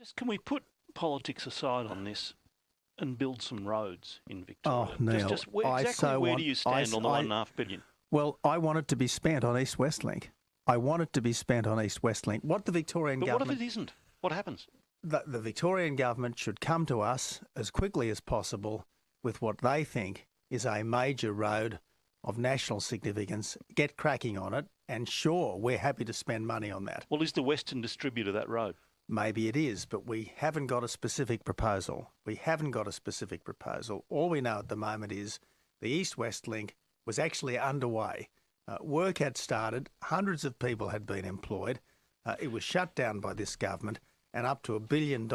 Just can we put politics aside on this and build some roads in Victoria? Oh, Neil, just where do you stand on the $1.5 billion? Well, I want it to be spent on East West Link. I want it to be spent on East West Link. What the Victorian government... But what if it isn't? What happens? The Victorian government should come to us as quickly as possible with what they think is a major road of national significance, get cracking on it, and sure, we're happy to spend money on that. Well, is the Western Distributor that road? Maybe it is, but we haven't got a specific proposal. All we know at the moment is the East-West Link was actually underway. Work had started, hundreds of people had been employed. It was shut down by this government, and up to $1 billion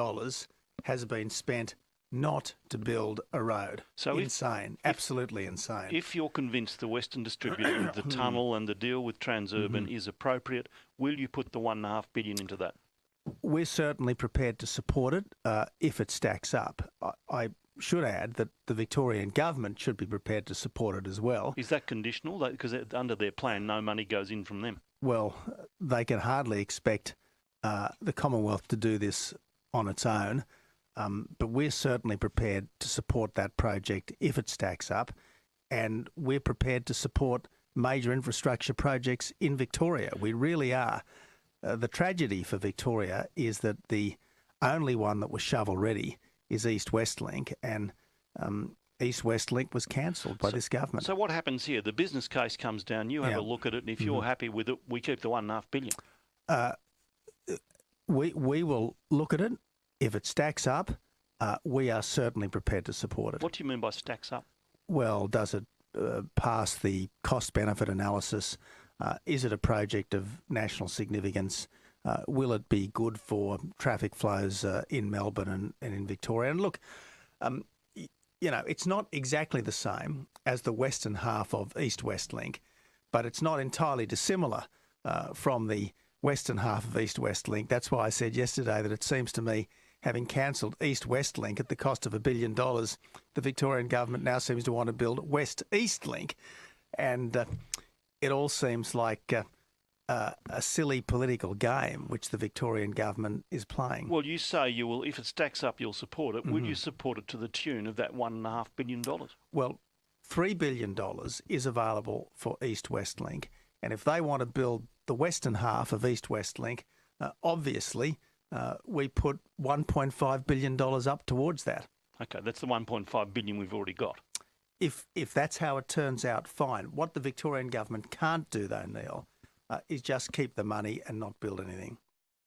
has been spent not to build a road. So insane, absolutely insane. If you're convinced the Western Distributor, the tunnel and the deal with Transurban is appropriate, will you put the $1.5 billion into that? We're certainly prepared to support it if it stacks up. I should add that the Victorian government should be prepared to support it as well. Is that conditional? Because under their plan, no money goes in from them. Well, they can hardly expect the Commonwealth to do this on its own, but we're certainly prepared to support that project if it stacks up, and we're prepared to support major infrastructure projects in Victoria. We really are. The tragedy for Victoria is that the only one that was shovel-ready is East-West Link, and East-West Link was cancelled by this government. So what happens here? The business case comes down, you have a look at it, and if you're happy with it, we keep the $1.5 billion. We will look at it. If it stacks up, we are certainly prepared to support it. What do you mean by stacks up? Well, does it pass the cost-benefit analysis? Is it a project of national significance? Will it be good for traffic flows in Melbourne and in Victoria? And look, it's not exactly the same as the western half of East-West Link, but it's not entirely dissimilar from the western half of East-West Link. That's why I said yesterday that it seems to me, having cancelled East-West Link at the cost of $1 billion, the Victorian government now seems to want to build West-East Link. And it all seems like a silly political game which the Victorian government is playing. Well, you say you will, if it stacks up, you'll support it. Would you support it to the tune of that $1.5 billion? Well, $3 billion is available for East-West Link. And if they want to build the western half of East-West Link, obviously we put $1.5 billion up towards that. Okay, that's the $1.5 billion we've already got. If that's how it turns out, fine. What the Victorian government can't do, though, Neil, is just keep the money and not build anything.